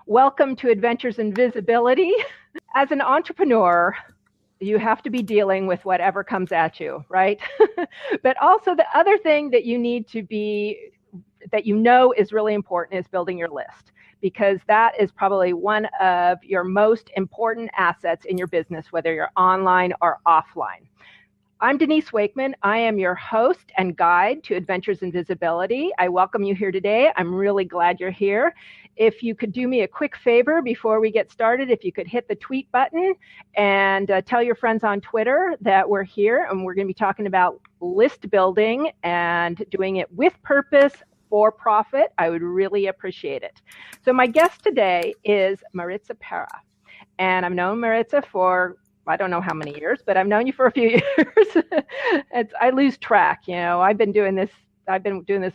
Welcome to Adventures in Visibility. As an entrepreneur, you have to be dealing with whatever comes at you, right? But also the other thing that you need to be, that you know is really important is building your list, because that is probably one of your most important assets in your business, whether you're online or offline. I'm Denise Wakeman. I am your host and guide to Adventures in Visibility. I welcome you here today. I'm really glad you're here. If you could do me a quick favor before we get started, if you could hit the tweet button and tell your friends on Twitter that we're here and we're going to be talking about list building and doing it with purpose, for profit, I would really appreciate it. So my guest today is Maritza Parra. And I've known Maritza for I don't know how many years, but I've known you for a few years. I lose track. I've been doing this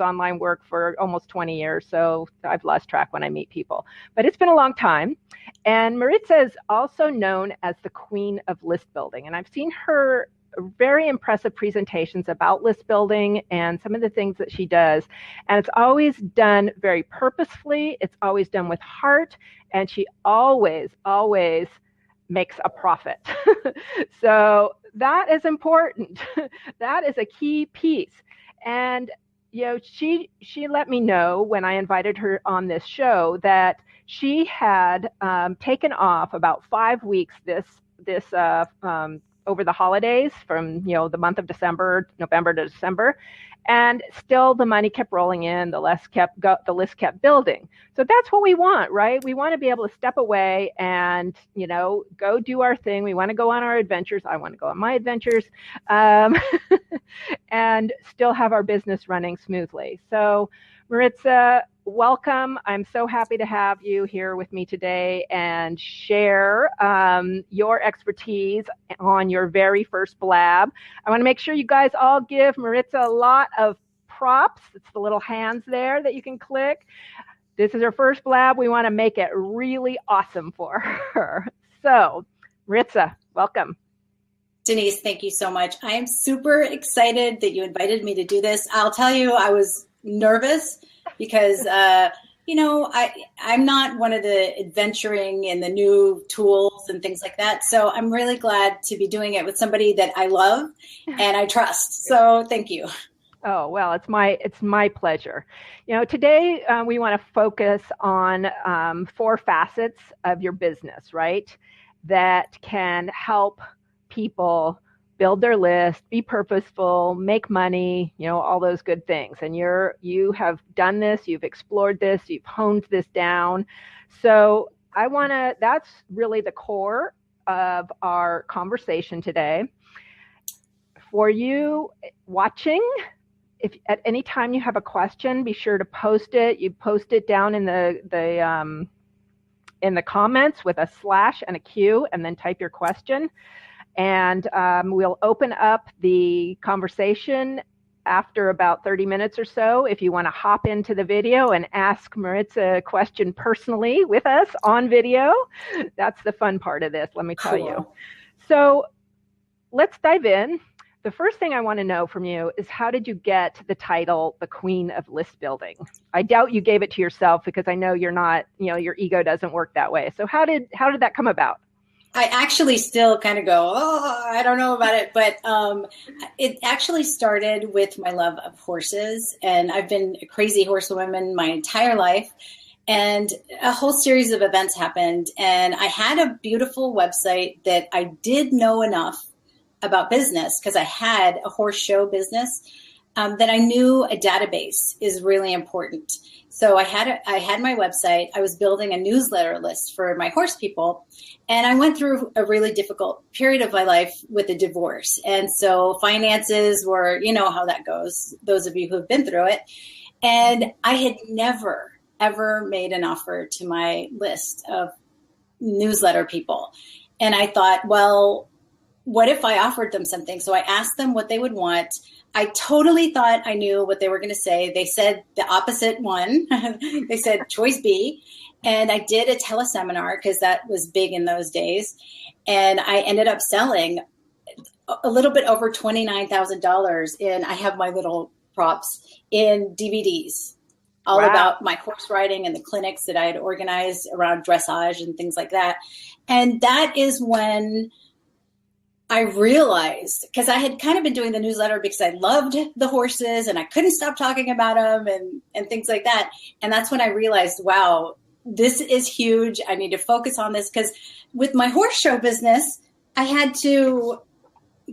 online work for almost 20 years, so I've lost track when I meet people. But it's been a long time. And Maritza is also known as the Queen of List Building. And I've seen her very impressive presentations about list building and some of the things that she does. And it's always done very purposefully. It's always done with heart. And she always makes a profit. So that is important. That is a key piece. And she let me know when I invited her on this show that she had taken off about 5 weeks over the holidays from the month of November to December, and still the money kept rolling in, the list kept building. So that's what we want, right? We want to be able to step away and go do our thing. We want to go on our adventures. I want to go on my adventures, and still have our business running smoothly. So Maritza, welcome. I'm so happy to have you here with me today and share your expertise on your very first blab. I want to make sure you guys all give Maritza a lot of props. It's the little hands there that you can click. This is her first blab. We want to make it really awesome for her. So, Maritza, welcome. Denise, thank you so much. I am super excited that you invited me to do this. I'll tell you, I was nervous because, I'm not one of the adventuring and the new tools and things like that. So I'm really glad to be doing it with somebody that I love and I trust. So thank you. Oh, well, it's my pleasure. Today we want to focus on 4 facets of your business, right? That can help people build their list, be purposeful, make money, all those good things. And you have done this, you've explored this, you've honed this down. So that's really the core of our conversation today. For you watching, if at any time you have a question, be sure to post it. You post it down in the comments with a / and a Q, and then type your question. And we'll open up the conversation after about 30 minutes or so. If you want to hop into the video and ask Maritza a question personally with us on video, that's the fun part of this, let me tell you. So let's dive in. The first thing I want to know from you is, how did you get the title, the Queen of List Building? I doubt you gave it to yourself, because I know you're not, your ego doesn't work that way. So how did that come about? I actually still kind of go, I don't know about it, but it actually started with my love of horses, and I've been a crazy horsewoman my entire life, and a whole series of events happened, and I had a beautiful website that I did know enough about business, because I had a horse show business, that I knew a database is really important. So I had my website. I was building a newsletter list for my horse people. And I went through a really difficult period of my life with a divorce. And so finances were, how that goes, those of you who have been through it. And I had never, ever made an offer to my list of newsletter people. And I thought, well, what if I offered them something? So I asked them what they would want. I totally thought I knew what they were going to say. They said the opposite one. They said choice B. And I did a teleseminar, because that was big in those days. And I ended up selling a little bit over $29,000. And I have my little props in DVDs. all Wow. about my horse riding and the clinics that I had organized around dressage and things like that. And that is when I realized, because I had kind of been doing the newsletter because I loved the horses and I couldn't stop talking about them and things like that. And that's when I realized, wow, this is huge. I need to focus on this, because with my horse show business, I had to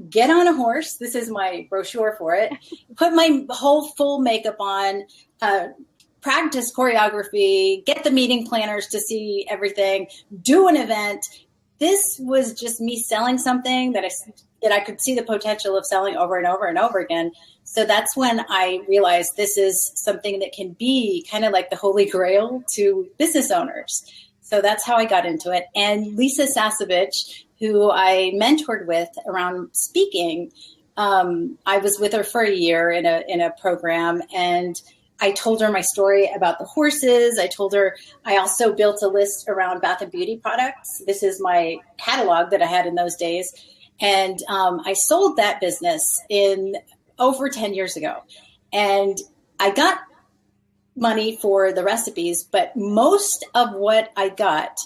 get on a horse. This is my brochure for it. Put my whole full makeup on, practice choreography, get the meeting planners to see everything, do an event. This was just me selling something that I could see the potential of selling over and over and over again. So that's when I realized this is something that can be kind of like the holy grail to business owners. So that's how I got into it. And Lisa Sasevich, who I mentored with around speaking, I was with her for a year in a program, and I told her my story about the horses. I told her I also built a list around bath and beauty products. This is my catalog that I had in those days. And I sold that business in over 10 years ago. And I got money for the recipes, but most of what I got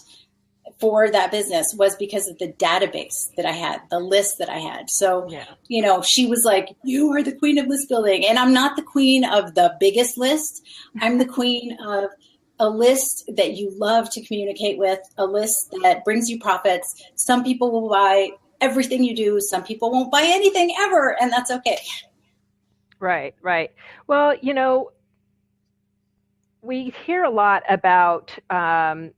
for that business was because of the database that I had, the list that I had. So, you know, she was like, you are the queen of list building. And I'm not the queen of the biggest list. I'm the queen of a list that you love to communicate with, a list that brings you profits. Some people will buy everything you do. Some people won't buy anything ever. And that's okay. Right, right. Well, you know, we hear a lot about,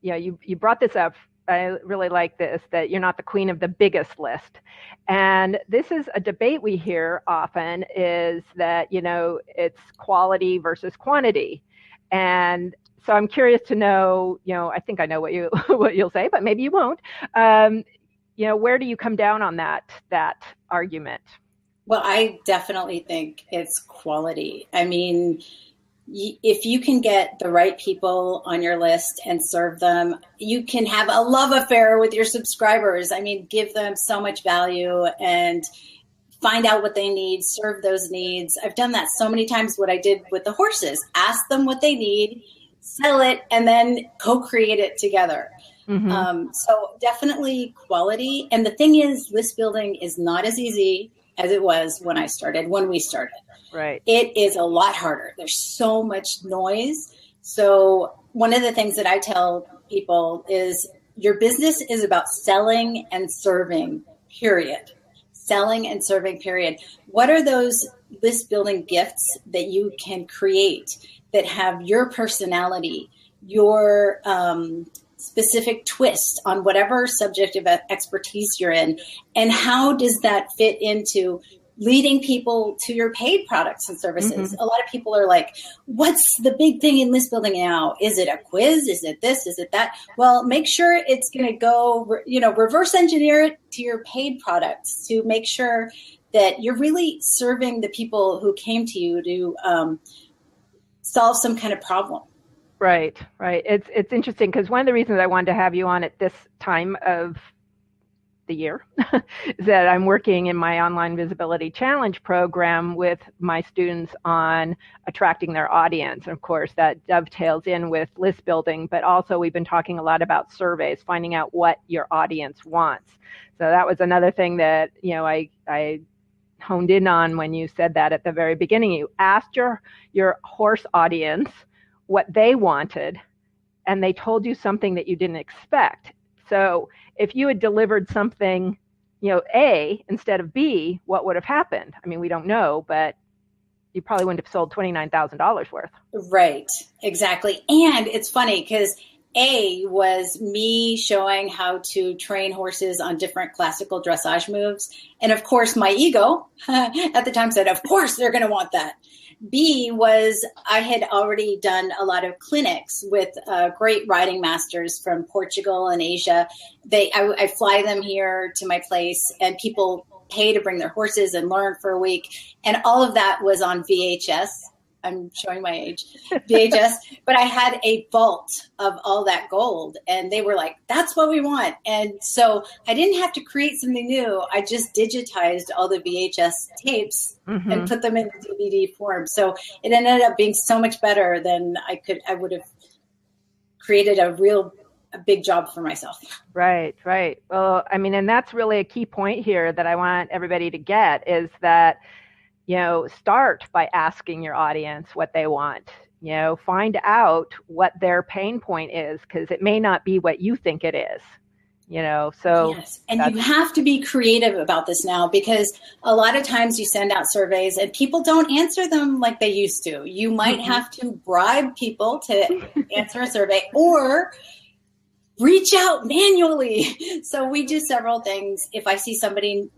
you brought this up. I really like this, that you're not the queen of the biggest list. And this is a debate we hear often, is that, you know, it's quality versus quantity. And so I'm curious to know, you know, I think I know what you'll say, but maybe you won't. You know, where do you come down on that argument? Well, I definitely think it's quality. I mean, if you can get the right people on your list and serve them, you can have a love affair with your subscribers. I mean, give them so much value and find out what they need, serve those needs. I've done that so many times, what I did with the horses. Ask them what they need, sell it, and then co-create it together. Mm-hmm. So definitely quality. And the thing is, list building is not as easy as it was when we started. Right. It is a lot harder. There's so much noise. So one of the things that I tell people is your business is about selling and serving, period. Selling and serving, period. What are those list building gifts that you can create that have your personality, your specific twist on whatever subject of expertise you're in? And how does that fit into leading people to your paid products and services? Mm-hmm. A lot of people are like, what's the big thing in list building now? Is it a quiz? Is it this? Is it that? Well, make sure it's going to go, reverse engineer it to your paid products to make sure that you're really serving the people who came to you to solve some kind of problem. Right, right. It's interesting, because one of the reasons I wanted to have you on at this time of the year is that I'm working in my online visibility challenge program with my students on attracting their audience. And of course, that dovetails in with list building, but also we've been talking a lot about surveys, finding out what your audience wants. So that was another thing that, you know, I honed in on when you said that at the very beginning. You asked your horse audience what they wanted, and they told you something that you didn't expect. So if you had delivered something, you know, A instead of B, what would have happened? I mean, we don't know, but you probably wouldn't have sold $29,000 worth. Right, exactly. And it's funny because A was me showing how to train horses on different classical dressage moves. And of course, my ego at the time said, of course, they're going to want that. B was I had already done a lot of clinics with great riding masters from Portugal and Asia. I fly them here to my place, and people pay to bring their horses and learn for a week. And all of that was on VHS. I'm showing my age, VHS, but I had a vault of all that gold, and they were like, that's what we want. And so I didn't have to create something new. I just digitized all the VHS tapes and put them in DVD form. So it ended up being so much better than I would have created a big job for myself. Right. Well, I mean, and that's really a key point here that I want everybody to get is that, start by asking your audience what they want. Find out what their pain point is, because it may not be what you think it is. So yes. And you have to be creative about this now, because a lot of times you send out surveys and people don't answer them like they used to. You might have to bribe people to answer a survey or reach out manually. So we do several things. If I see somebody,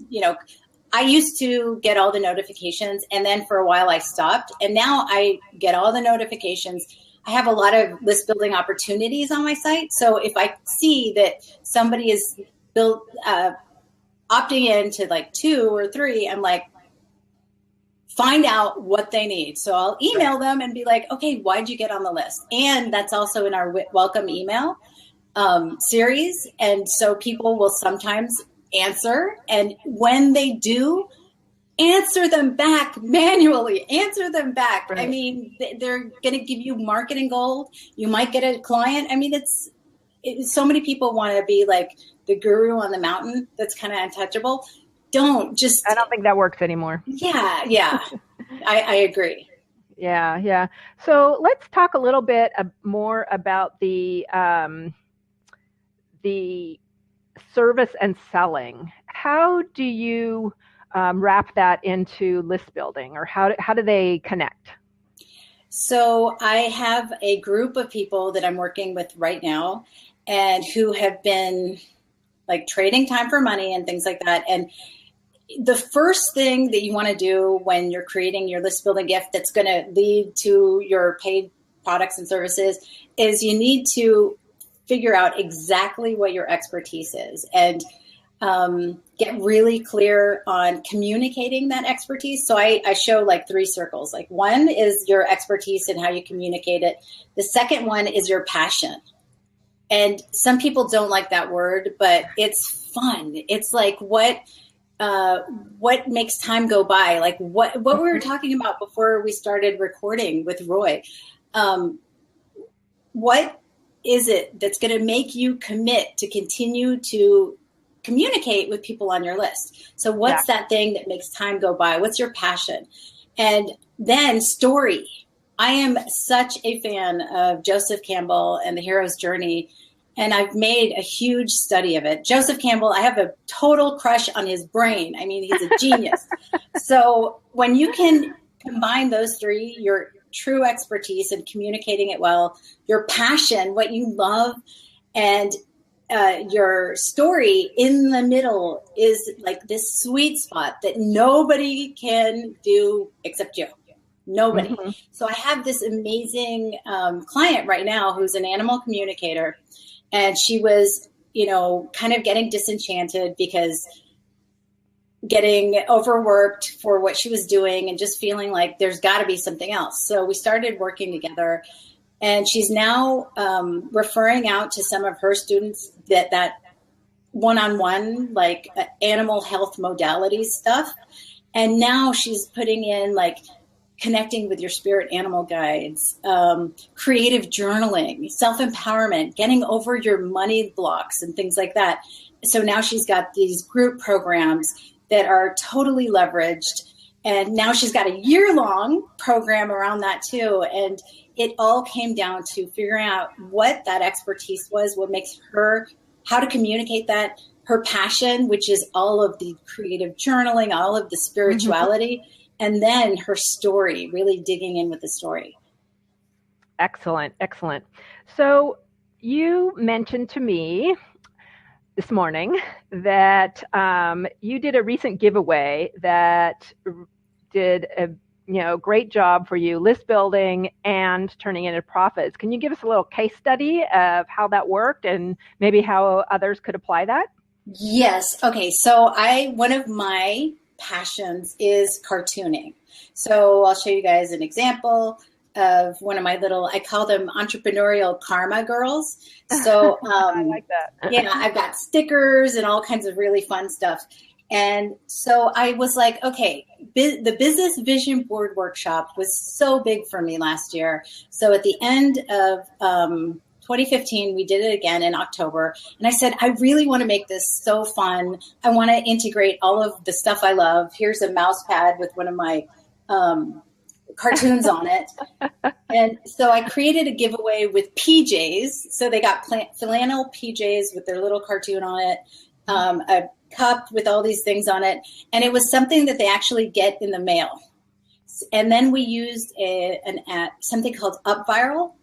I used to get all the notifications, and then for a while I stopped, and now I get all the notifications. I have a lot of list building opportunities on my site. So if I see that somebody is opting into like 2 or 3, I'm like, find out what they need. So I'll email them and be like, okay, why'd you get on the list? And that's also in our welcome email series. And so people will sometimes answer. And when they do, answer them back manually, answer them back. Right. I mean, they're going to give you marketing gold. You might get a client. I mean, it's so many people want to be like the guru on the mountain that's kind of untouchable. I don't think that works anymore. Yeah. I agree. Yeah. So let's talk a little bit more about the service and selling. How do you wrap that into list building, or how do they connect? So I have a group of people that I'm working with right now, and who have been like trading time for money and things like that. And the first thing that you want to do when you're creating your list building gift that's going to lead to your paid products and services is you need to figure out exactly what your expertise is, and get really clear on communicating that expertise. So I show like 3 circles. Like, one is your expertise and how you communicate it. The second one is your passion. And some people don't like that word, but it's fun. It's like what makes time go by? Like what we were talking about before we started recording with Roy. What is it that's going to make you commit to continue to communicate with people on your list? So what's that thing that makes time go by? What's your passion? And then story. I am such a fan of Joseph Campbell and the hero's journey, and I've made a huge study of it. Joseph Campbell, I have a total crush on his brain. I mean, he's a genius. So when you can combine those 3, your true expertise in communicating it well, your passion, what you love, and your story in the middle is like this sweet spot that nobody can do except you. Nobody. Mm-hmm. So I have this amazing client right now who's an animal communicator, and she was, kind of getting disenchanted because getting overworked for what she was doing and just feeling like there's got to be something else. So we started working together, and she's now referring out to some of her students that one-on-one, like animal health modalities stuff. And now she's putting in like connecting with your spirit animal guides, creative journaling, self-empowerment, getting over your money blocks and things like that. So now she's got these group programs that are totally leveraged. And now she's got a year-long program around that too. And it all came down to figuring out what that expertise was, what makes her, how to communicate that, her passion, which is all of the creative journaling, all of the spirituality, and then her story, really digging in with the story. Excellent. So you mentioned to me this morning that you did a recent giveaway that did a great job for you, list building and turning into profits. Can you give us a little case study of how that worked and maybe how others could apply that? Yes. Okay. So one of my passions is cartooning. So I'll show you guys an example of one of my I call them entrepreneurial karma girls. So I like that. yeah, I've got stickers and all kinds of really fun stuff. And so I was like, okay, the business vision board workshop was so big for me last year. So at the end of 2015, we did it again in October. And I said, I really want to make this so fun. I want to integrate all of the stuff I love. Here's a mouse pad with one of my cartoons on it. And so I created a giveaway with PJs. So they got flannel PJs with their little cartoon on it, a cup with all these things on it. And it was something that they actually get in the mail. And then we used something called Up Viral.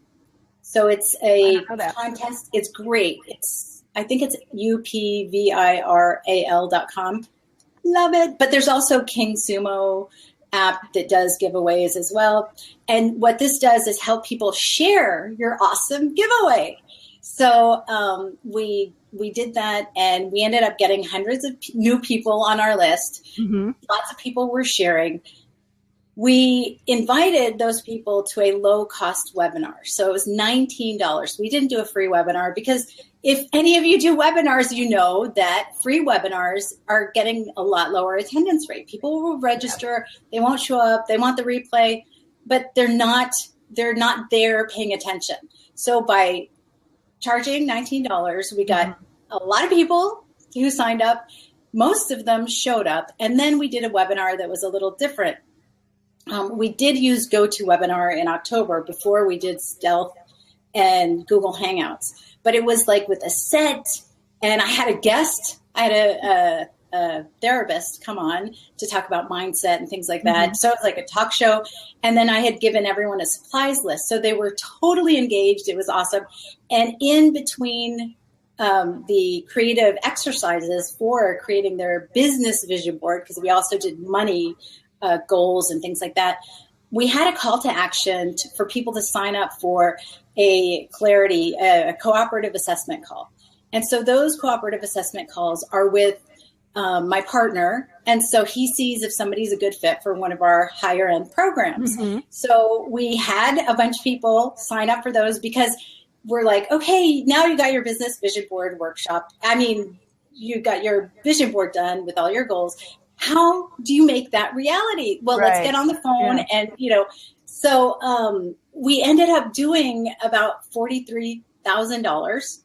So it's a contest. It's great. I think it's upviral.com. Love it. But there's also King Sumo app that does giveaways as well. And what this does is help people share your awesome giveaway. So we did that, and we ended up getting hundreds of new people on our list. Mm-hmm. Lots of people were sharing. We invited those people to a low-cost webinar. So it was $19. We didn't do a free webinar because if any of you do webinars, you know that free webinars are getting a lot lower attendance rate. People will register, they won't show up, they want the replay, but they're not there paying attention. So by charging $19, we got a lot of people who signed up. Most of them showed up, and then we did a webinar that was a little different. We did use GoToWebinar in October before we did Stealth and Google Hangouts, but it was like with a set, and I had a guest. I had a therapist come on to talk about mindset and things like that. Mm-hmm. So it was like a talk show, and then I had given everyone a supplies list, so they were totally engaged. It was awesome, and in between the creative exercises for creating their business vision board, because we also did money goals and things like that, we had a call to action for people to sign up for a cooperative assessment call. And so those cooperative assessment calls are with my partner. And so he sees if somebody's a good fit for one of our higher end programs. Mm-hmm. So we had a bunch of people sign up for those because we're like, okay, now you got your business vision board workshop. I mean, you got your vision board done with all your goals. How do you make that reality? Well, Let's get on the phone. Yeah. And, so we ended up doing about $43,000,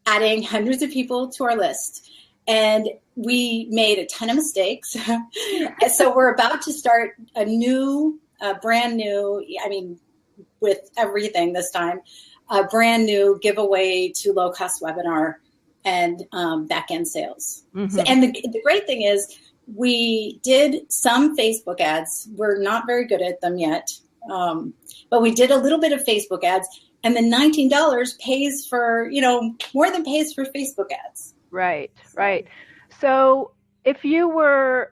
adding hundreds of people to our list. And we made a ton of mistakes. So we're about to start a brand new, with everything this time, a brand new giveaway to low cost webinar and back-end sales. Mm-hmm. So, and the great thing is, we did some Facebook ads. We're not very good at them yet, but we did a little bit of Facebook ads, and the $19 pays for, more than pays for Facebook ads. Right. So if you were,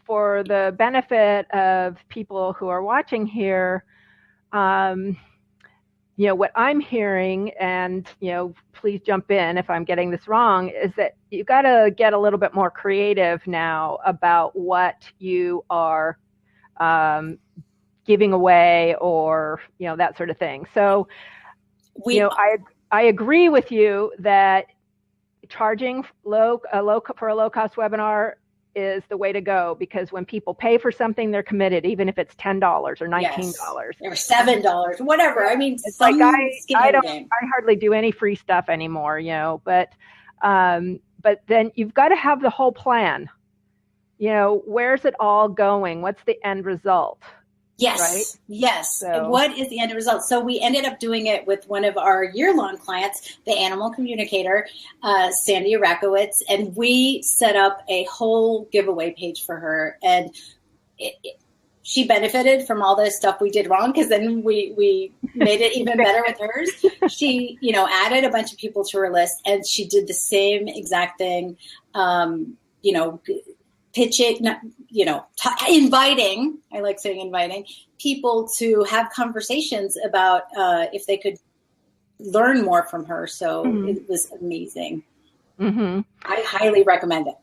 for the benefit of people who are watching here, what I'm hearing, and, please jump in if I'm getting this wrong, is that you've got to get a little bit more creative now about what you are giving away, or, that sort of thing. So, I agree with you that charging for a low-cost webinar is the way to go, because when people pay for something, they're committed, even if it's $10 or $19 or $7, whatever. I mean, it's like I hardly do any free stuff anymore, but then you've got to have the whole plan. Where's it all going? What's the end result? Yes. Right? Yes. So, and what is the end result? So we ended up doing it with one of our year-long clients, the animal communicator, Sandy Rakowitz, and we set up a whole giveaway page for her. And she benefited from all the stuff we did wrong, because then we made it even better with hers. She, added a bunch of people to her list, and she did the same exact thing, pitching, inviting, I like saying inviting people to have conversations about if they could learn more from her. So It was amazing. Mm-hmm. I highly recommend it.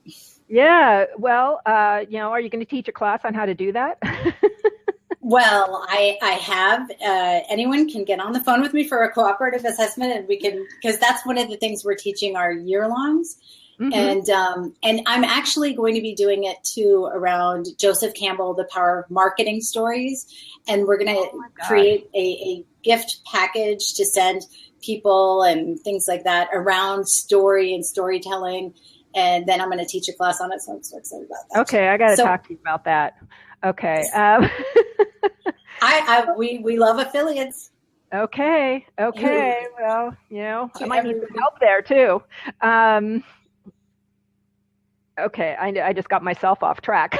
Yeah. Well, are you going to teach a class on how to do that? Well, I have, anyone can get on the phone with me for a cooperative assessment, and we can, because that's one of the things we're teaching our year-longs. Mm-hmm. And I'm actually going to be doing it too around Joseph Campbell, The Power of Marketing Stories. And we're going to create a gift package to send people and things like that around story and storytelling. And then I'm going to teach a class on it. So I'm so excited about that. Okay. I got to talk to you about that. Okay. We love affiliates. Okay. Well, I might need some help there too. Okay, I just got myself off track.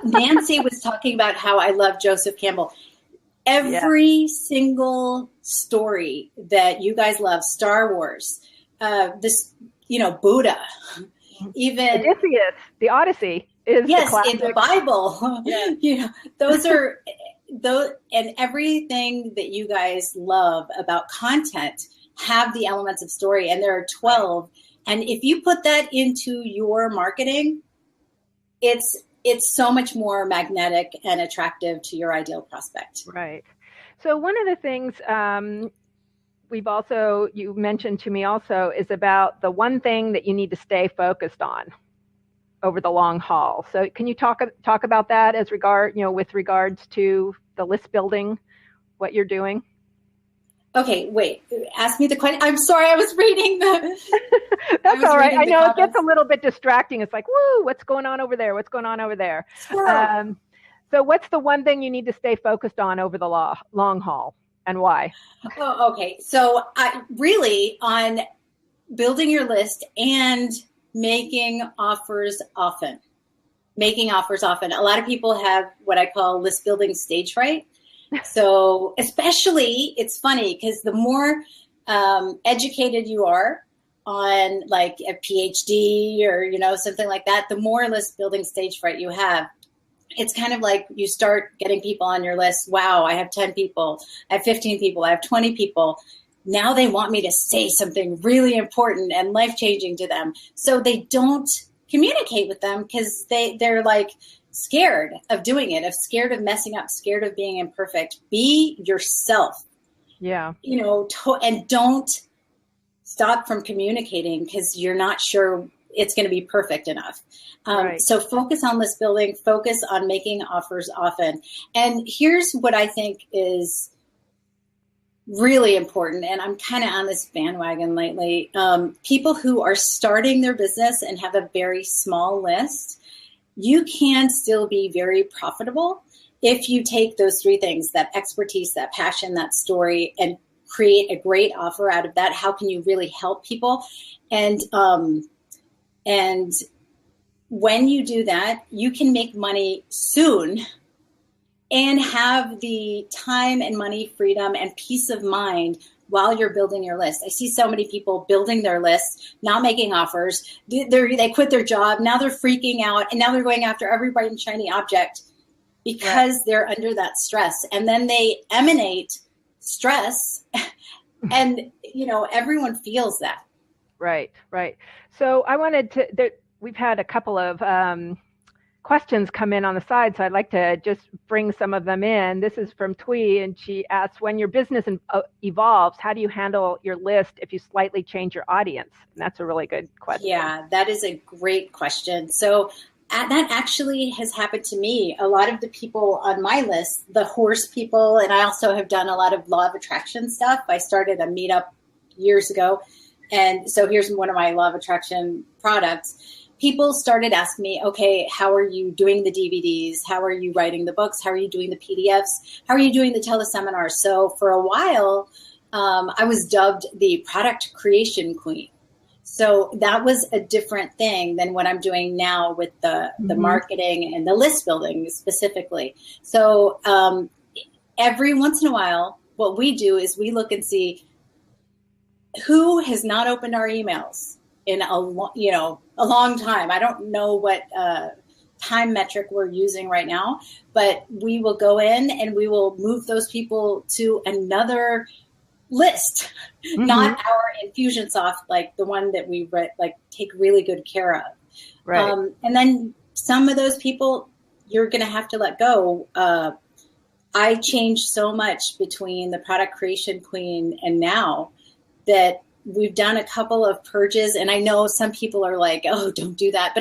Nancy was talking about how I love Joseph Campbell. Every single story that you guys love, Star Wars, Buddha, even Odysseus, the Odyssey is in the Bible. Yeah. Those are those, and everything that you guys love about content have the elements of story, and there are 12. And if you put that into your marketing, it's so much more magnetic and attractive to your ideal prospect. Right. So one of the things you mentioned to me also is about the one thing that you need to stay focused on over the long haul. So can you talk about that with regards to the list building, what you're doing? Okay, wait, ask me the question. I'm sorry, I was reading That's all right. I know it gets a little bit distracting. It's like, woo, what's going on over there? What's going on over there? Sure. So what's the one thing you need to stay focused on over the long haul, and why? Oh, okay. So really on building your list and making offers often. A lot of people have what I call list building stage fright. So especially, it's funny because the more educated you are on like a PhD or, something like that, the more list building stage fright you have. It's kind of like you start getting people on your list. Wow, I have 10 people, I have 15 people, I have 20 people. Now they want me to say something really important and life-changing to them. So they don't communicate with them because they're like, scared of doing it, scared of messing up, scared of being imperfect. Be yourself. Yeah. And don't stop from communicating because you're not sure it's going to be perfect enough. Right. So focus on list building, focus on making offers often. And here's what I think is really important, and I'm kind of on this bandwagon lately. People who are starting their business and have a very small list, you can still be very profitable if you take those three things, that expertise, that passion, that story, and create a great offer out of that. How can you really help people? And when you do that, you can make money soon and have the time and money, freedom, and peace of mind while you're building your list. I see so many people building their list, not making offers. They quit their job. Now they're freaking out. And now they're going after every bright and shiny object because they're under that stress. And then they emanate stress. And, everyone feels that. Right. So I wanted we've had a couple of questions come in on the side, so I'd like to just bring some of them in. This is from Twee, and she asks, when your business evolves, how do you handle your list if you slightly change your audience? And that's a really good question. Yeah, that is a great question. So that actually has happened to me. A lot of the people on my list, the horse people, and I also have done a lot of law of attraction stuff. I started a meetup years ago. And so here's one of my law of attraction products. People started asking me, okay, how are you doing the DVDs? How are you writing the books? How are you doing the PDFs? How are you doing the teleseminars? So for a while, I was dubbed the product creation queen. So that was a different thing than what I'm doing now with the marketing and the list building specifically. So every once in a while, what we do is we look and see who has not opened our emails in a long time. I don't know what time metric we're using right now, but we will go in and we will move those people to another list, Mm-hmm. not our Infusionsoft, like the one that we take really good care of. Right. And then some of those people you're going to have to let go. I changed so much between the product creation queen and now that we've done a couple of purges. And I know some people are like, oh, don't do that. But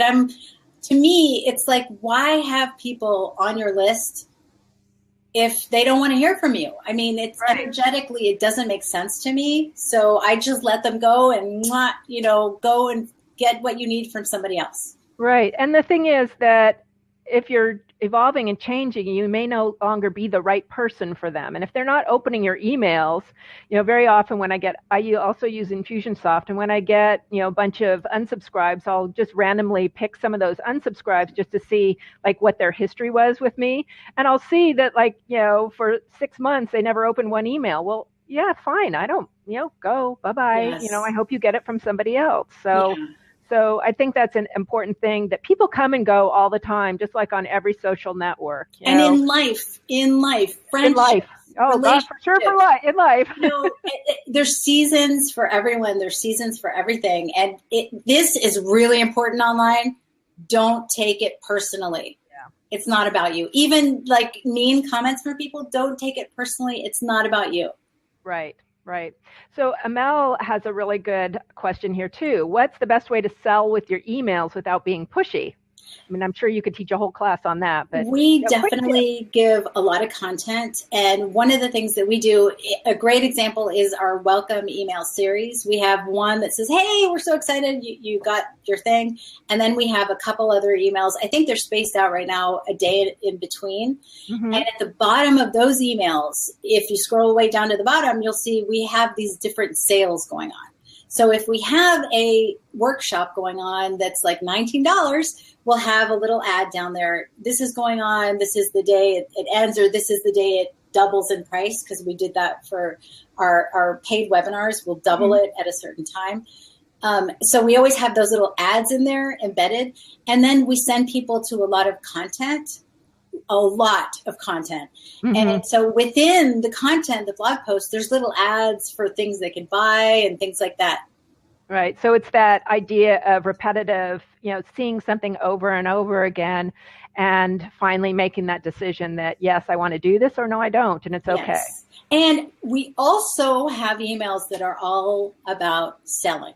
to me, it's like, why have people on your list if they don't want to hear from you? I mean, it's right. Energetically, it doesn't make sense to me. So I just let them go and, go and get what you need from somebody else. Right. And the thing is that if you're evolving and changing, you may no longer be the right person for them. And if they're not opening your emails, very often when I also use Infusionsoft, and when I get, a bunch of unsubscribes, I'll just randomly pick some of those unsubscribes just to see like what their history was with me. And I'll see that for 6 months, they never opened one email. Well, yeah, fine. I don't, go, bye-bye. Yes. I hope you get it from somebody else. So I think that's an important thing, that people come and go all the time, just like on every social network. And in life, friendships. Oh, God, for sure, in life. There's seasons for everyone. There's seasons for everything. And this is really important online. Don't take it personally. Yeah. It's not about you. Even like mean comments from people, don't take it personally. It's not about you. Right. Right. So Amel has a really good question here too. What's the best way to sell with your emails without being pushy? I mean, I'm sure you could teach a whole class on that, but we definitely give a lot of content. And one of the things that we do, a great example is our welcome email series. We have one that says, hey, we're so excited you got your thing. And then we have a couple other emails. I think they're spaced out right now, a day in between. Mm-hmm. And at the bottom of those emails, if you scroll way down to the bottom, you'll see we have these different sales going on. So if we have a workshop going on that's like $19, we'll have a little ad down there. This is going on. This is the day it ends, or this is the day it doubles in price, because we did that for our paid webinars. We'll double it at a certain time. So we always have those little ads in there embedded. And then we send people to a lot of content. Mm-hmm. And so within the content, the blog post, there's little ads for things they can buy and things like that. Right. So it's that idea of repetitive, seeing something over and over again, and finally making that decision that, yes, I want to do this, or no, I don't. And it's okay. Yes. And we also have emails that are all about selling.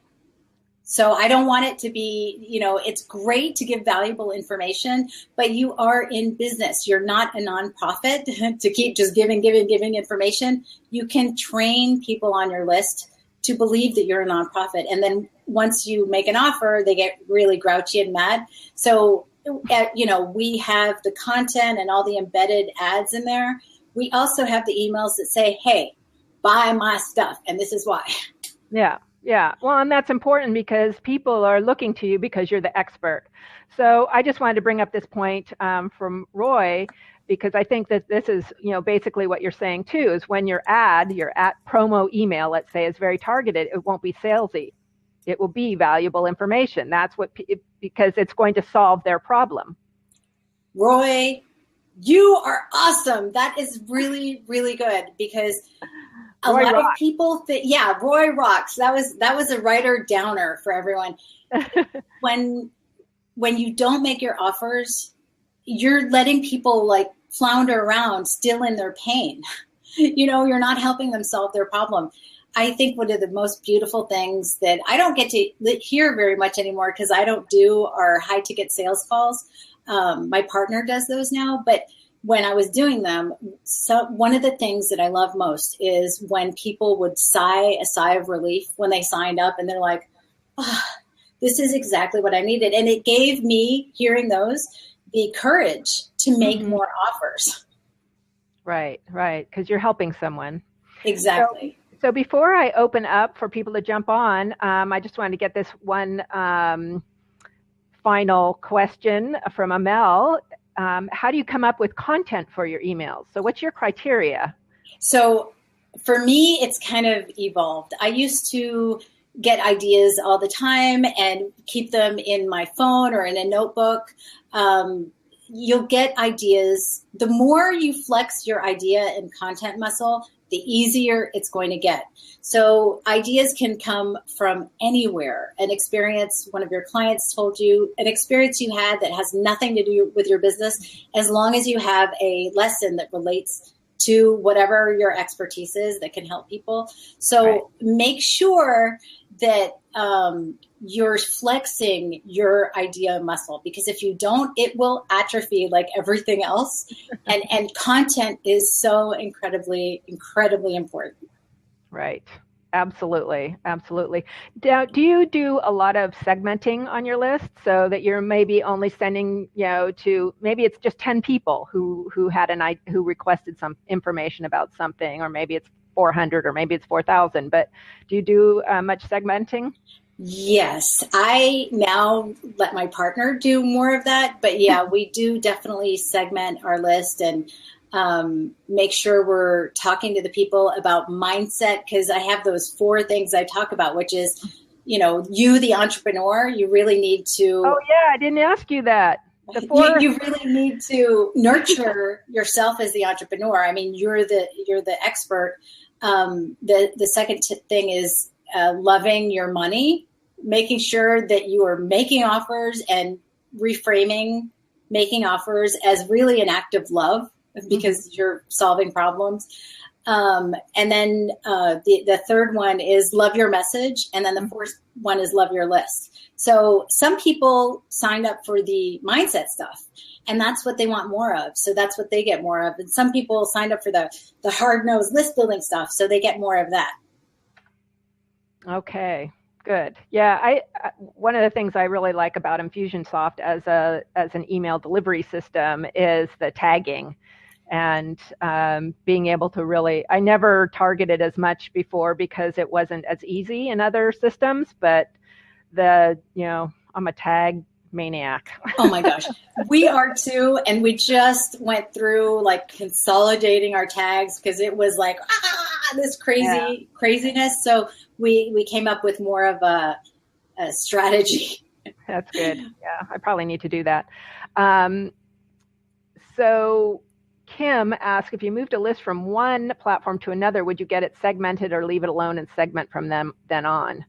So I don't want it to be, it's great to give valuable information, but you are in business. You're not a nonprofit to keep just giving information. You can train people on your list to believe that you're a nonprofit. And then once you make an offer, they get really grouchy and mad. So, we have the content and all the embedded ads in there. We also have the emails that say, hey, buy my stuff, and this is why. Yeah. Yeah. Well, and that's important because people are looking to you because you're the expert. So I just wanted to bring up this point from Roy, because I think that this is, basically what you're saying too, is when your ad promo email, let's say, is very targeted, it won't be salesy. It will be valuable information. That's because it's going to solve their problem. Roy, you are awesome. That is really, really good, because a lot of people think, Roy rocks. That was a writer downer for everyone. When you don't make your offers, you're letting people like flounder around still in their pain. You're not helping them solve their problem. I think one of the most beautiful things that I don't get to hear very much anymore, because I don't do our high ticket sales calls. My partner does those now, but when I was doing them, one of the things that I love most is when people would sigh a sigh of relief when they signed up, and they're like, oh, this is exactly what I needed. And it gave me, hearing those, the courage to make more offers. Right. Because you're helping someone. Exactly. So before I open up for people to jump on, I just wanted to get this one final question from Amel. How do you come up with content for your emails? So what's your criteria? So for me, it's kind of evolved. I used to get ideas all the time and keep them in my phone or in a notebook. You'll get ideas. The more you flex your idea and content muscle, the easier it's going to get. So ideas can come from anywhere. An experience one of your clients told you, an experience you had that has nothing to do with your business, as long as you have a lesson that relates to whatever your expertise is that can help people. So make sure that you're flexing your idea muscle, because if you don't, it will atrophy like everything else. And content is so incredibly, incredibly important. Right. Absolutely. Absolutely. Do you do a lot of segmenting on your list so that you're maybe only sending, to maybe it's just 10 people who who requested some information about something, or maybe it's 400, or maybe it's 4,000, but do you do much segmenting? Yes, I now let my partner do more of that. But yeah, we do definitely segment our list and make sure we're talking to the people about mindset, because I have those 4 things I talk about, which is, you, the entrepreneur, you really need to. Oh, yeah, I didn't ask you that. You really need to nurture yourself as the entrepreneur. I mean, you're the expert. The second thing is loving your money, making sure that you are making offers and reframing making offers as really an act of love, because you're solving problems. And then the third one is love your message. And then the fourth one is love your list. So some people signed up for the mindset stuff, and that's what they want more of. So that's what they get more of. And some people signed up for the hard-nosed list building stuff, so they get more of that. Okay, good. Yeah, one of the things I really like about Infusionsoft as an email delivery system is the tagging. And being able to really, I never targeted as much before because it wasn't as easy in other systems, but I'm a tag maniac. Oh my gosh, we are too. And we just went through like consolidating our tags because it was like, this craziness. So we came up with more of a strategy. That's good. Yeah, I probably need to do that. So Kim asked, if you moved a list from one platform to another, would you get it segmented or leave it alone and segment from them then on?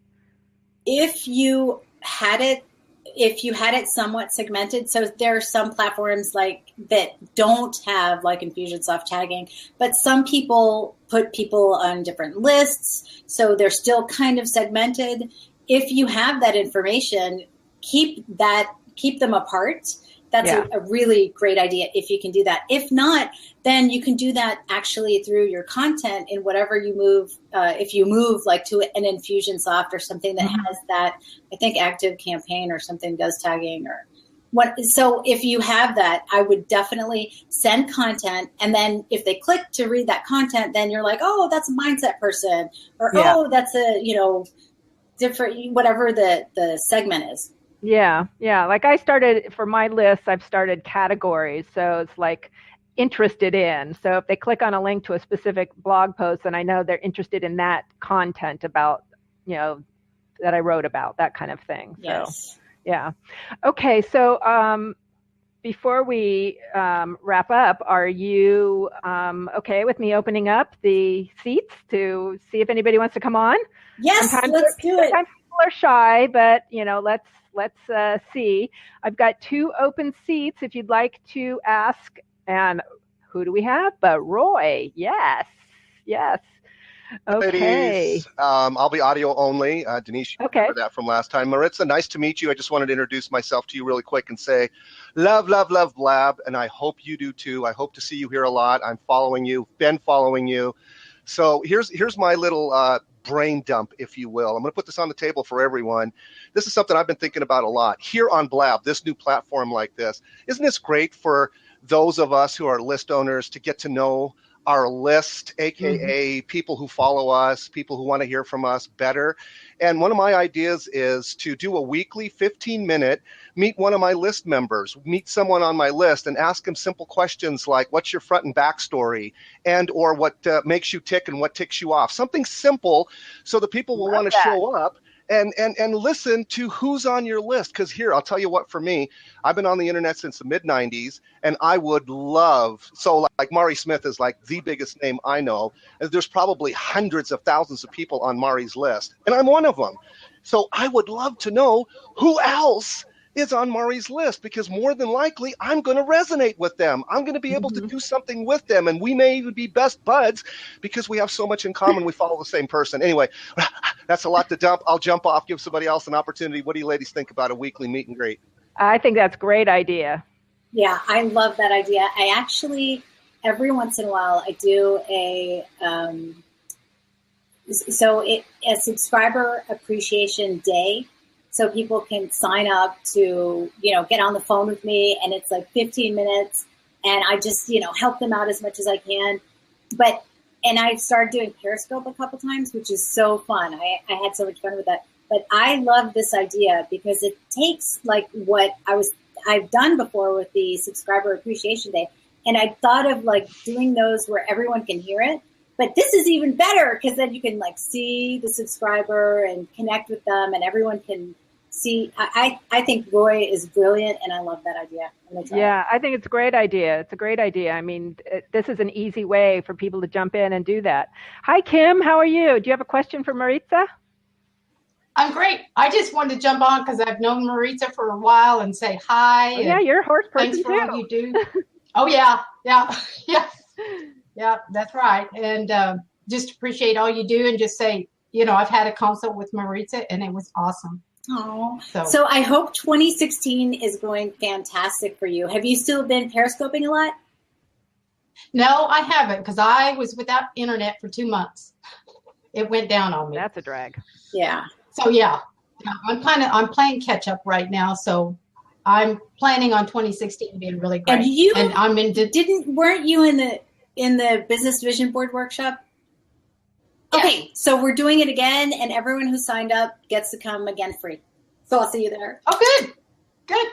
If you had it somewhat segmented, so there are some platforms like that don't have like Infusionsoft tagging, but some people put people on different lists, so they're still kind of segmented. If you have that information, keep them apart. That's a really great idea if you can do that. If not, then you can do that actually through your content in whatever you move. If you move like to an Infusionsoft or something that has that, I think Active Campaign or something does tagging or what. So if you have that, I would definitely send content. And then if they click to read that content, then you're like, oh, that's a mindset person, or oh, that's a, different, whatever the segment is. Yeah. Like for my list, I've started categories. So it's like interested in. So if they click on a link to a specific blog post, then I know they're interested in that content about, that I wrote about, that kind of thing. Yes. So, yeah. Okay. So before we wrap up, are you okay with me opening up the seats to see if anybody wants to come on? Yes, let's do it. Sometimes people are shy, but, let's see. I've got 2 open seats if you'd like to ask. And who do we have? But Roy. Yes. Okay. Ladies, I'll be audio only. Denise, you remember that from last time. Maritza, nice to meet you. I just wanted to introduce myself to you really quick and say, love Blab, and I hope you do too. I hope to see you here a lot. I'm following you, been following you. So here's my little brain dump, if you will. I'm going to put this on the table for everyone. This is something I've been thinking about a lot. Here on Blab, this new platform like this, isn't this great for those of us who are list owners to get to know our list, aka people who follow us, people who want to hear from us better? And one of my ideas is to do a weekly 15-minute, meet one of my list members, meet someone on my list and ask them simple questions like, what's your front and back story? And or what makes you tick and what ticks you off? Something simple so the people will want to show up and listen to who's on your list. Because here, I'll tell you what, for me, I've been on the internet since the mid-90s, and I would love, so like Mari Smith is like the biggest name I know, and there's probably hundreds of thousands of people on Mari's list, and I'm one of them. So I would love to know who else is on Mari's list, because more than likely I'm going to resonate with them. I'm going to be able to do something with them, and we may even be best buds because we have so much in common. We follow the same person. Anyway, that's a lot to dump. I'll jump off, give somebody else an opportunity. What do you ladies think about a weekly meet and greet? I think that's a great idea. Yeah, I love that idea. I actually, every once in a while, I do a subscriber appreciation day. So people can sign up to, get on the phone with me, and it's like 15 minutes, and I just, help them out as much as I can. And I've started doing Periscope a couple times, which is so fun. I had so much fun with that. But I love this idea because it takes like what I've done before with the subscriber appreciation day. And I thought of like doing those where everyone can hear it. But this is even better because then you can like see the subscriber and connect with them, and everyone can see. I think Roy is brilliant, and I love that idea. Yeah, I think it's a great idea. It's a great idea. I mean, this is an easy way for people to jump in and do that. Hi, Kim. How are you? Do you have a question for Maritza? I'm great. I just wanted to jump on because I've known Maritza for a while and say hi. Oh, yeah, you're a horse person thanks for too. all you do. Oh, yeah. Yeah, that's right. And just appreciate all you do, and just say, I've had a consult with Maritza, and it was awesome. Oh, so I hope 2016 is going fantastic for you. Have you still been Periscoping a lot? No, I haven't, because I was without internet for 2 months. It went down on me. That's a drag. Yeah. So yeah, I'm playing catch up right now. So I'm planning on 2016 being really great. And I'm weren't you in the Business Vision Board workshop? Yeah. Okay, so we're doing it again, and everyone who signed up gets to come again free. So I'll see you there. Oh, good.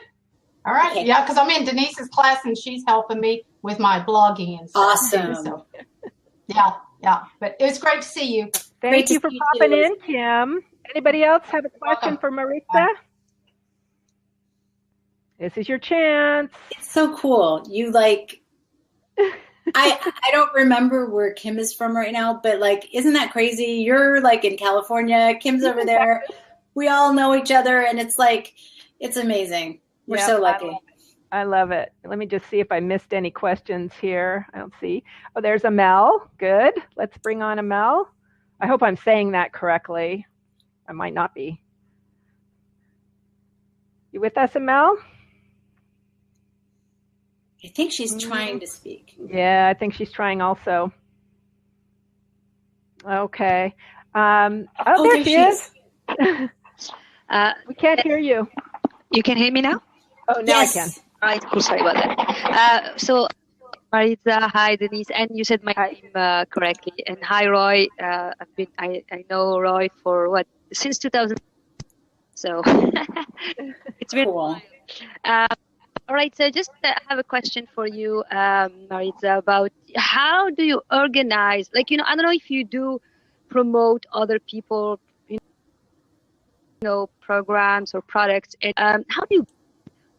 All right. Okay. Yeah, because I'm in Denise's class, and she's helping me with my blogging and stuff. Awesome. So, yeah. But it was great to see you. Thank you for popping in, Kim. Anybody else have a question for Maritza? This is your chance. It's so cool. You like... I don't remember where Kim is from right now, but like, isn't that crazy? You're like in California, Kim's over there. We all know each other, and it's like, it's amazing. We're so lucky. I love it. Let me just see if I missed any questions here. I don't see. Oh, there's Amel. Good. Let's bring on Amel. I hope I'm saying that correctly. I might not be. You with us, Amel? I think she's trying to speak. Yeah, I think she's trying also. Okay. There she is. We can't hear you. You can hear me now? Oh, now yes. I can. All right, cool. Sorry about that. So, Maritza, hi, Denise, and you said my name correctly. And hi, Roy. I know Roy for since 2000. So it's been cool. All right, so just have a question for you, Maritza, about how do you organize? Like, I don't know if you do promote other people, programs or products. And how do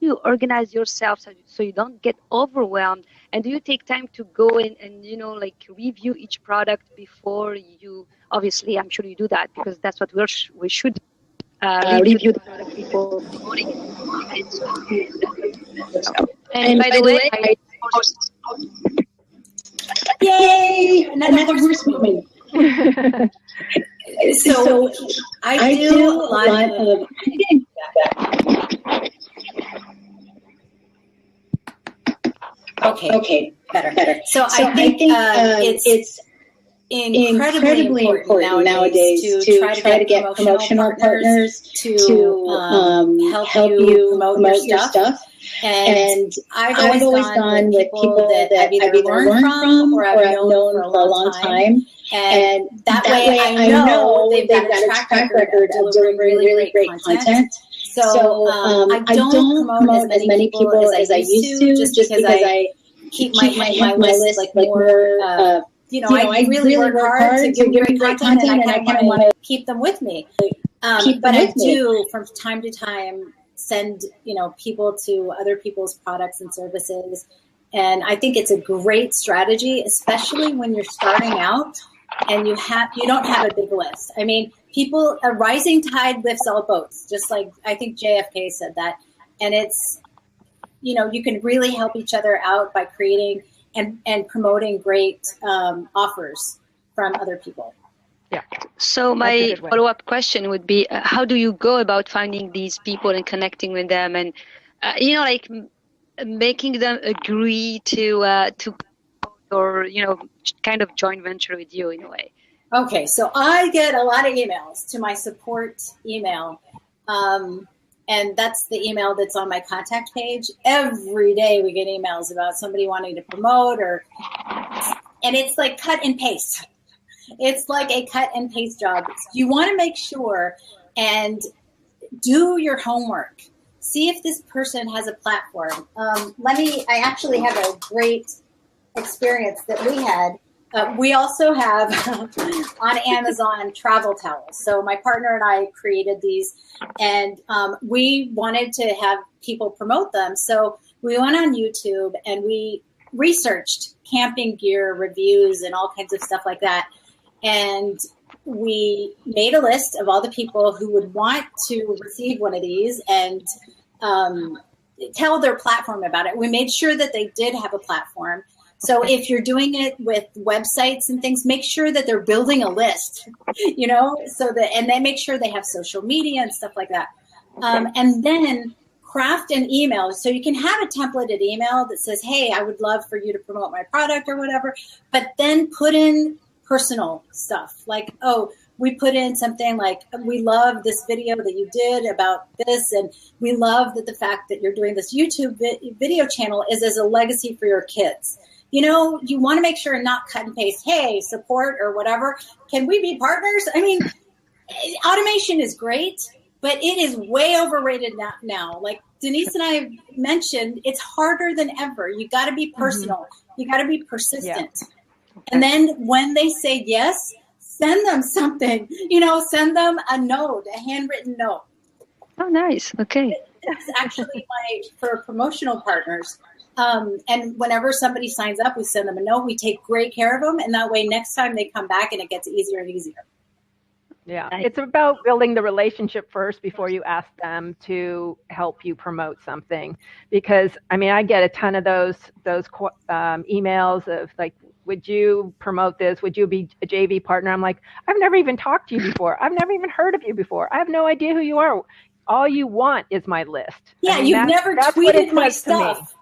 you organize yourself so you don't get overwhelmed? And do you take time to go in and, review each product before you? Obviously, I'm sure you do that because that's what we should review the product before promoting it. And by the way, yay! Another horse woman. So I do a lot of. Okay, better. So I think it's incredibly important nowadays to try to get promotional partners to help you promote your stuff. And I've always gone with people that I've either learned from or I've known for a long time. And that way I know they've got a track record of delivering really great content. So I don't promote as many people as I used to just because I keep my list like more... I really work hard to give great content, and I kind of want to keep them with me. But I do, from time to time, send people to other people's products and services. And I think it's a great strategy, especially when you're starting out and you don't have a big list. I mean, a rising tide lifts all boats, just like I think JFK said that. And it's, you can really help each other out by creating and promoting great offers from other people. Yeah. So my follow-up question would be, how do you go about finding these people and connecting with them, and making them agree to or kind of joint venture with you in a way? Okay, so I get a lot of emails to my support email, and that's the email that's on my contact page. Every day we get emails about somebody wanting to promote, and it's like cut and paste. It's like a cut and paste job. You want to make sure and do your homework. See if this person has a platform. I actually have a great experience that we had. We also have on Amazon travel towels. So my partner and I created these, and we wanted to have people promote them. So we went on YouTube and we researched camping gear reviews and all kinds of stuff like that. And we made a list of all the people who would want to receive one of these and tell their platform about it. We made sure that they did have a platform. So if you're doing it with websites and things, make sure that they're building a list, and then make sure they have social media and stuff like that. And then craft an email. So you can have a templated email that says, hey, I would love for you to promote my product or whatever, but then put in personal stuff like, we put in something like, we love this video that you did about this, and we love that the fact that you're doing this YouTube video channel is as a legacy for your kids. You want to make sure and not cut and paste, hey, support or whatever. Can we be partners? I mean, automation is great, but it is way overrated now. Like Denise and I have mentioned, it's harder than ever. You got to be personal. Mm-hmm. You got to be persistent. Yeah. And then when they say yes, send them something, send them a note, a handwritten note. Oh, nice. Okay. It's actually for promotional partners. And whenever somebody signs up, we send them a note. We take great care of them. And that way, next time they come back and it gets easier and easier. Yeah. It's about building the relationship first before you ask them to help you promote something. Because, I get a ton of those emails of like, would you promote this? Would you be a JV partner? I'm like, I've never even talked to you before. I've never even heard of you before. I have no idea who you are. All you want is my list. Yeah, you've never tweeted my stuff.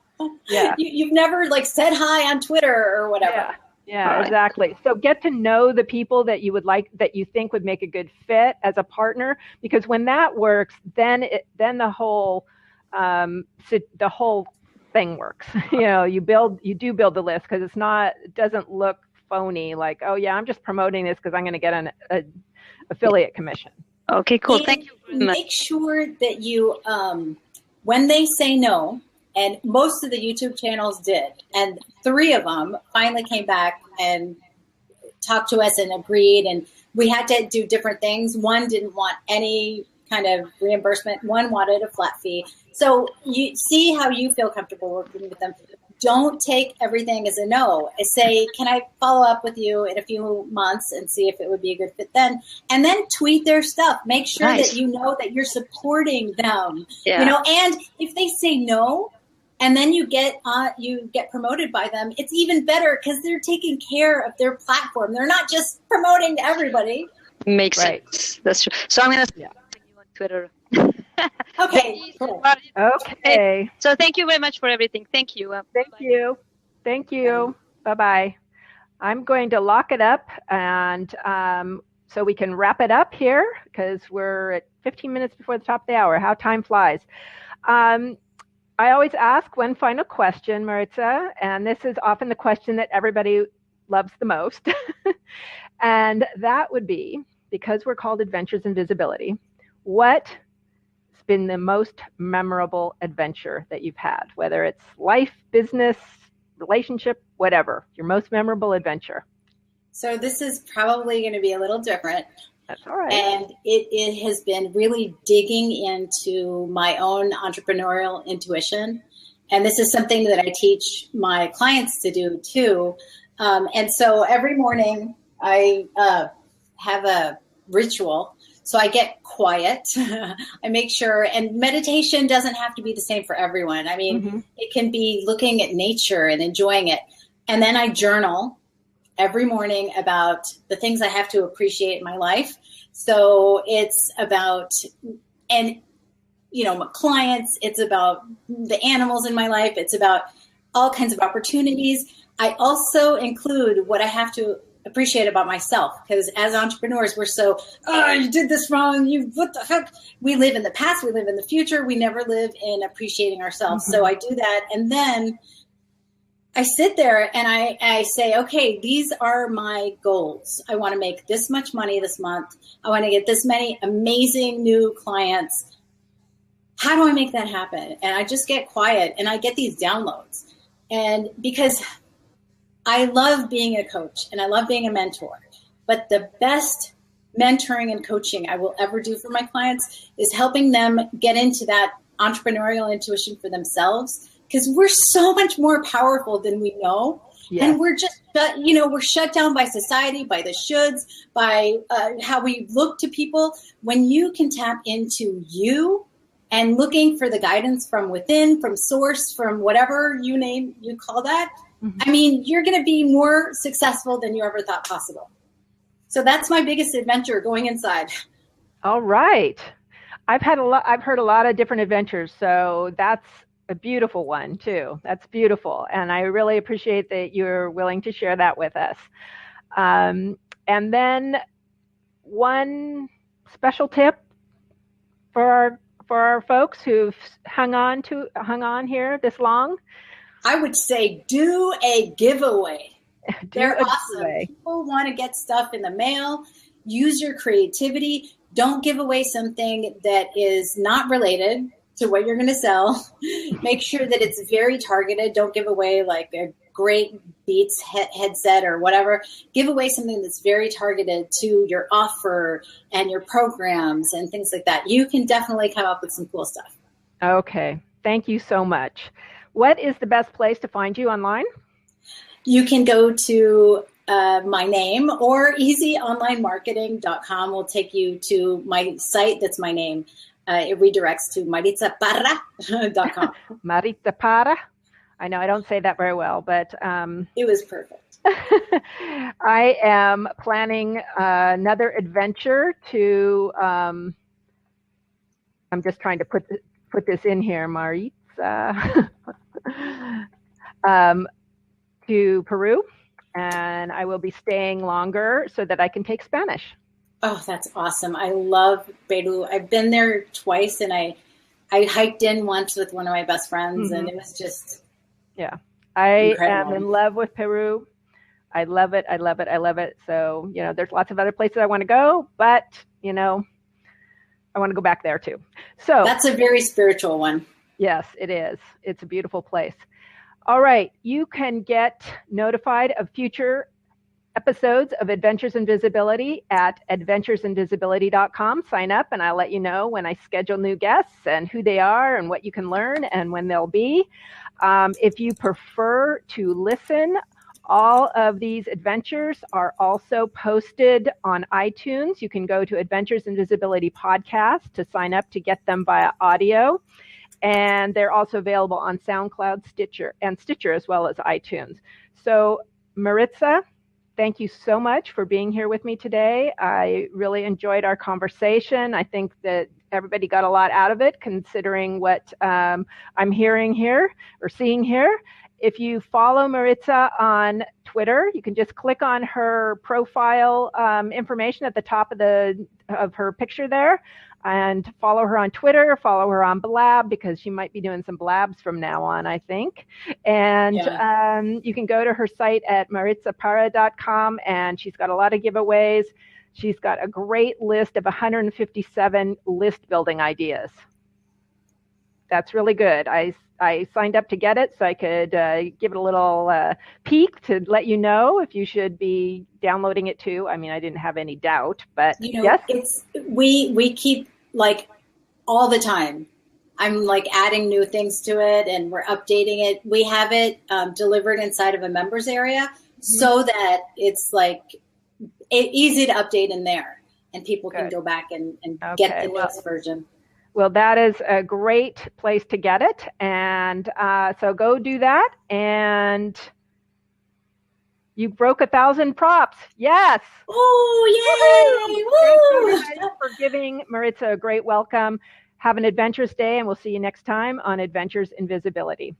Yeah. You've never said hi on Twitter or whatever. Yeah, exactly. So get to know the people that you would like, that you think would make a good fit as a partner, because when that works, then the whole thing works. You do build the list, because it doesn't look phony, like, oh yeah, I'm just promoting this because I'm going to get an affiliate commission. Okay, cool. Thank you very much. Make sure that you, when they say no, and most of the YouTube channels did, and 3 of them finally came back and talked to us and agreed, and we had to do different things. One didn't want any kind of reimbursement. One wanted a flat fee. So you see how you feel comfortable working with them. Don't take everything as a no. Say, can I follow up with you in a few months and see if it would be a good fit then? And then tweet their stuff. Make sure that you know that you're supporting them. Yeah. And if they say no, and then you get promoted by them, it's even better, because they're taking care of their platform. They're not just promoting to everybody. Makes sense. That's true. So I'm going to you on Twitter. Okay. Cool. Okay. So thank you very much for everything. Thank you. Thank you. Bye-bye. I'm going to lock it up, and so we can wrap it up here, because we're at 15 minutes before the top of the hour. How time flies. I always ask one final question, Maritza, and this is often the question that everybody loves the most. And that would be, because we're called Adventures in Visibility, what's been the most memorable adventure that you've had, whether it's life, business, relationship, whatever, your most memorable adventure? So this is probably going to be a little different. That's all right. And it has been really digging into my own entrepreneurial intuition. And this is something that I teach my clients to do too. And so every morning I have a ritual. So I get quiet. I make sure, and meditation doesn't have to be the same for everyone. I mean, it can be looking at nature and enjoying it. And then I journal every morning about the things I have to appreciate in my life. So it's about, and my clients, it's about the animals in my life. It's about all kinds of opportunities. I also include what I have to appreciate about myself, because as entrepreneurs, we're so, you did this wrong. What the heck? We live in the past. We live in the future. We never live in appreciating ourselves. So I do that. And then I sit there and I say, okay, these are my goals. I want to make this much money this month. I want to get this many amazing new clients. How do I make that happen? And I just get quiet and I get these downloads. And because I love being a coach and I love being a mentor, but the best mentoring and coaching I will ever do for my clients is helping them get into that entrepreneurial intuition for themselves, because we're so much more powerful than we know. Yes. And we're just, we're shut down by society, by the shoulds, by how we look to people. When you can tap into you and looking for the guidance from within, from source, from whatever you call that, I mean, you're going to be more successful than you ever thought possible. So that's my biggest adventure, going inside. All right. I've heard a lot of different adventures. So that's a beautiful one too. That's beautiful. And I really appreciate that you're willing to share that with us. And then one special tip for our folks who've hung on here this long. I would say do a giveaway. They're awesome. Giveaway. People want to get stuff in the mail. Use your creativity. Don't give away something that is not related to what you're going to sell. Make sure that it's very targeted. Don't give away like a great Beats headset or whatever. Give away something that's very targeted to your offer and your programs and things like that. You can definitely come up with some cool stuff. Okay. Thank you so much. What is the best place to find you online? You can go to my name, or easyonlinemarketing.com will take you to my site. That's my name. It redirects to maritzaparra.com. Maritza Parra. I know I don't say that very well, but it was perfect. I am planning another adventure to. I'm just trying to put this in here, Maritza. To Peru, and I will be staying longer so that I can take Spanish. Oh, that's awesome. I love Peru. I've been there twice, and I hiked in once with one of my best friends, and it was just I am in love with Peru. I love it. I love it. I love it. So, there's lots of other places I want to go, but, I want to go back there too. So that's a very spiritual one. Yes, it is. It's a beautiful place. All right. You can get notified of future episodes of Adventures in Visibility at adventuresinvisibility.com. Sign up and I'll let you know when I schedule new guests and who they are and what you can learn and when they'll be. If you prefer to listen, all of these adventures are also posted on iTunes. You can go to Adventures in Visibility podcast to sign up to get them via audio. And they're also available on SoundCloud, Stitcher as well as iTunes. So Maritza, thank you so much for being here with me today. I really enjoyed our conversation. I think that everybody got a lot out of it, considering what I'm hearing here or seeing here. If you follow Maritza on Twitter, you can just click on her profile information at the top of her picture there, and follow her on Twitter, follow her on Blab, because she might be doing some blabs from now on, I think. And you can go to her site at maritzaparra.com, and she's got a lot of giveaways. She's got a great list of 157 list building ideas. That's really good. I signed up to get it so I could give it a little peek to let you know if you should be downloading it too. I mean, I didn't have any doubt, but yes. We keep like all the time. I'm like adding new things to it and we're updating it. We have it delivered inside of a members area so that it's like easy to update in there and people can go back and get the next version. Well, that is a great place to get it. And so go do that. And you broke 1,000 props. Yes. Oh, yay. Woo! Thank you for giving Maritza a great welcome. Have an adventurous day, and we'll see you next time on Adventures in Visibility.